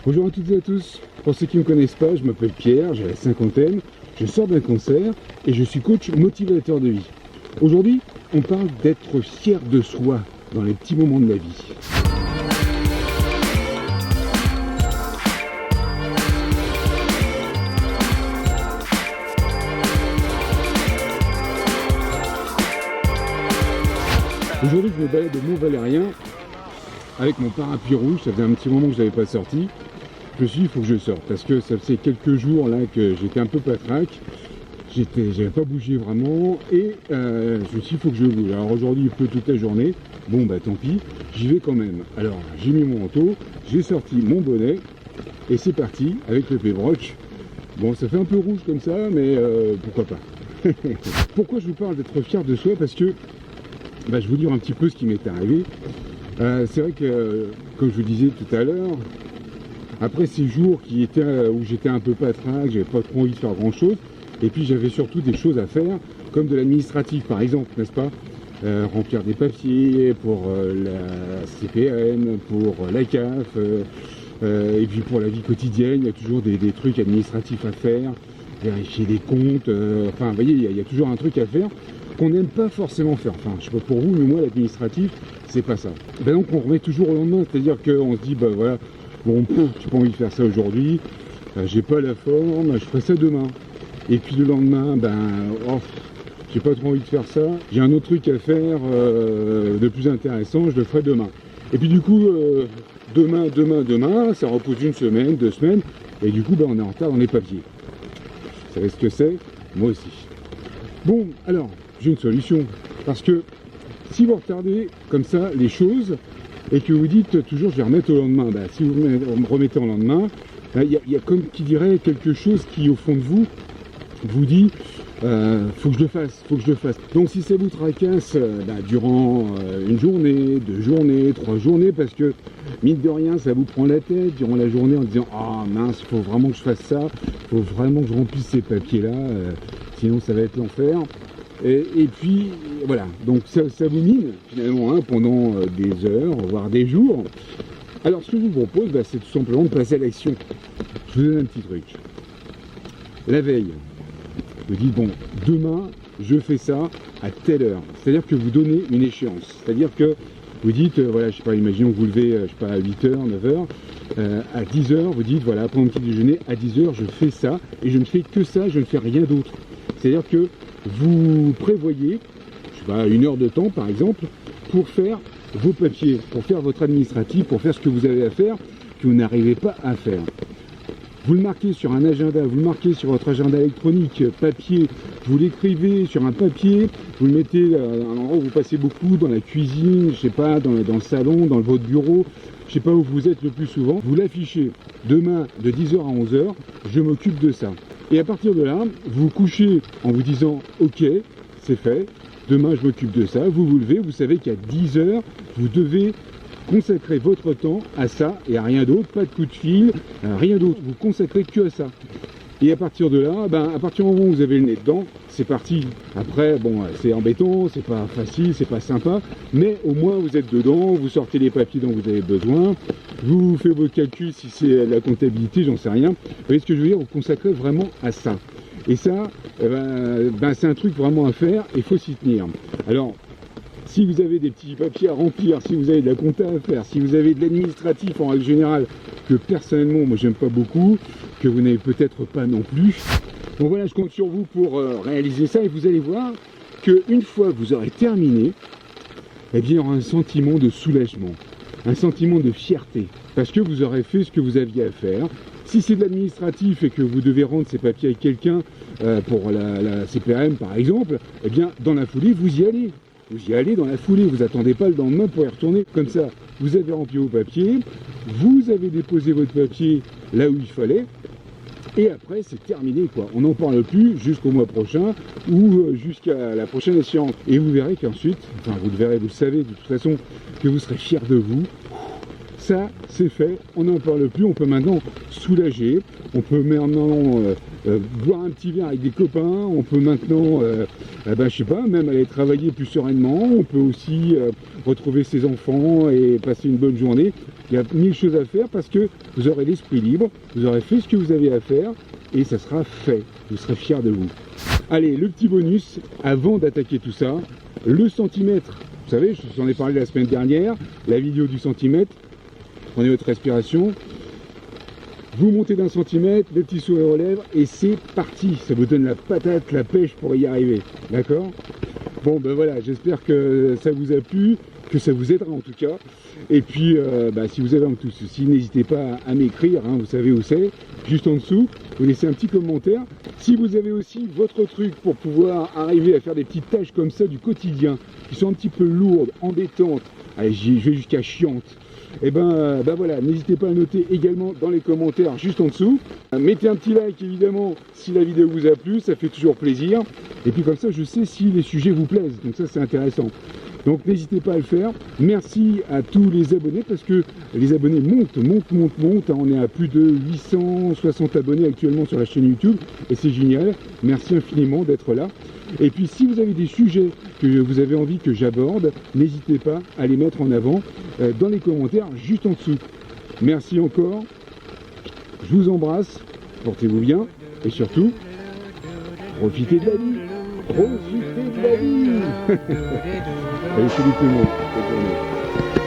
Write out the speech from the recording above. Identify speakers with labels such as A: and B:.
A: Bonjour à toutes et à tous, pour ceux qui ne me connaissent pas, je m'appelle Pierre, j'ai la cinquantaine, je sors d'un concert et je suis coach motivateur de vie. Aujourd'hui, on parle d'être fier de soi dans les petits moments de la vie. Aujourd'hui, je me balade au Mont-Valérien avec mon parapluie rouge, ça faisait un petit moment que je ne l'avais pas sorti. Je me suis dit, il faut que je sorte, parce que ça faisait quelques jours là que j'étais un peu patraque, j'avais pas bougé vraiment, et je me suis dit, il faut que je bouge. Alors aujourd'hui, il pleut toute la journée, bon bah tant pis, j'y vais quand même. Alors j'ai mis mon manteau, j'ai sorti mon bonnet, et c'est parti avec le pébroc. Bon, ça fait un peu rouge comme ça, mais pourquoi pas. Pourquoi je vous parle d'être fier de soi? Parce que, je vais vous dire un petit peu ce qui m'est arrivé. C'est vrai que, comme je vous disais tout à l'heure, après ces jours où j'étais un peu patraque, j'avais pas trop envie de faire grand chose, et puis j'avais surtout des choses à faire, comme de l'administratif par exemple, n'est-ce pas, remplir des papiers pour la CPN, pour la CAF, et puis pour la vie quotidienne, il y a toujours des trucs administratifs à faire, vérifier des comptes, enfin vous voyez, il y a toujours un truc à faire qu'on n'aime pas forcément faire. Enfin, je sais pas pour vous, mais moi l'administratif, c'est pas ça. Donc on remet toujours au lendemain, c'est-à-dire qu'on se dit, voilà, bon, j'ai pas envie de faire ça aujourd'hui, j'ai pas la forme, je ferai ça demain. Et puis le lendemain, j'ai pas trop envie de faire ça, j'ai un autre truc à faire de plus intéressant, je le ferai demain. Et puis du coup, demain, ça repose une semaine, 2 semaines, et du coup, on est en retard dans les papiers. Vous savez ce que c'est? Moi aussi. Bon, alors, j'ai une solution, parce que si vous retardez comme ça les choses, et que vous dites toujours je vais remettre au lendemain, si vous me remettez au lendemain, il y a comme qui dirait quelque chose qui au fond de vous dit faut que je le fasse. Donc si ça vous tracasse durant une journée, 2 journées, 3 journées, parce que mine de rien ça vous prend la tête durant la journée en disant ah mince, il faut vraiment que je fasse ça, il faut vraiment que je remplisse ces papiers là, sinon ça va être l'enfer. Et puis voilà, donc ça vous mine finalement pendant des heures, voire des jours. Alors ce que je vous propose, c'est tout simplement de passer à l'action. Je vous donne un petit truc. La veille, vous dites bon, demain je fais ça à telle heure. C'est-à-dire que vous donnez une échéance. C'est-à-dire que vous dites, voilà, je sais pas, imaginons que vous levez, je sais pas, à 8h, 9h, à 10h, vous dites, voilà, après mon petit déjeuner, à 10h, je fais ça, et je ne fais que ça, je ne fais rien d'autre. C'est-à-dire que vous prévoyez, je sais pas, 1 heure de temps par exemple, pour faire vos papiers, pour faire votre administratif, pour faire ce que vous avez à faire, que vous n'arrivez pas à faire. Vous le marquez sur un agenda, vous le marquez sur votre agenda électronique, papier, vous l'écrivez sur un papier, vous le mettez à un endroit où vous passez beaucoup, dans la cuisine, je sais pas, dans le salon, dans votre bureau, je sais pas où vous êtes le plus souvent, vous l'affichez. Demain, de 10h à 11h, je m'occupe de ça. Et à partir de là, vous vous couchez en vous disant « Ok, c'est fait, demain je m'occupe de ça », vous vous levez, vous savez qu'à 10h, vous devez consacrer votre temps à ça et à rien d'autre, pas de coup de fil, rien d'autre, vous consacrez que à ça. Et à partir de là, à partir du moment où vous avez le nez dedans, c'est parti. Après, c'est embêtant, c'est pas facile, c'est pas sympa, mais au moins vous êtes dedans, vous sortez les papiers dont vous avez besoin, vous faites vos calculs si c'est la comptabilité, j'en sais rien. Vous voyez ce que je veux dire, vous consacrez vraiment à ça. Et ça, c'est un truc vraiment à faire, il faut s'y tenir. Alors, si vous avez des petits papiers à remplir, si vous avez de la compta à faire, si vous avez de l'administratif en règle générale, que personnellement, moi j'aime pas beaucoup, que vous n'avez peut-être pas non plus, bon voilà, je compte sur vous pour réaliser ça et vous allez voir qu'une fois que vous aurez terminé, eh bien il y aura un sentiment de soulagement, un sentiment de fierté, parce que vous aurez fait ce que vous aviez à faire. Si c'est de l'administratif et que vous devez rendre ces papiers à quelqu'un pour la CPM par exemple, eh bien dans la foulée, vous y allez. Vous y allez dans la foulée, vous attendez pas le lendemain pour y retourner. Comme ça, vous avez rempli vos papiers, vous avez déposé votre papier là où il fallait, et après c'est terminé quoi. On n'en parle plus jusqu'au mois prochain ou jusqu'à la prochaine échéance. Et vous verrez qu'ensuite, enfin vous le verrez, vous le savez de toute façon, que vous serez fiers de vous. Ça, c'est fait, on n'en parle plus, on peut maintenant soulager, on peut maintenant boire un petit verre avec des copains, on peut maintenant, je sais pas, même aller travailler plus sereinement, on peut aussi retrouver ses enfants et passer une bonne journée. Il y a mille choses à faire parce que vous aurez l'esprit libre, vous aurez fait ce que vous avez à faire et ça sera fait. Vous serez fiers de vous. Allez, le petit bonus, avant d'attaquer tout ça, le centimètre. Vous savez, je vous en ai parlé la semaine dernière, la vidéo du centimètre. Prenez votre respiration. Vous montez d'un centimètre, le petit sourire aux lèvres et c'est parti. Ça vous donne la patate, la pêche pour y arriver. D'accord? Bon, ben voilà, j'espère que ça vous a plu, que ça vous aidera en tout cas. Et puis, si vous avez un tout souci, n'hésitez pas à m'écrire, hein, vous savez où c'est, juste en dessous. Vous laissez un petit commentaire. Si vous avez aussi votre truc pour pouvoir arriver à faire des petites tâches comme ça du quotidien, qui sont un petit peu lourdes, embêtantes, allez, je vais jusqu'à chiantes, et voilà, n'hésitez pas à noter également dans les commentaires juste en dessous. Mettez un petit like évidemment si la vidéo vous a plu, ça fait toujours plaisir. Et puis comme ça, je sais si les sujets vous plaisent, donc ça c'est intéressant. Donc n'hésitez pas à le faire. Merci à tous les abonnés parce que les abonnés montent. On est à plus de 860 abonnés actuellement sur la chaîne YouTube et c'est génial. Merci infiniment d'être là. Et puis si vous avez des sujets que vous avez envie que j'aborde, n'hésitez pas à les mettre en avant dans les commentaires juste en dessous. Merci encore. Je vous embrasse. Portez-vous bien et surtout, profitez de la vie. Profitez de la vie. Allez, salut tout le monde. Bonne journée.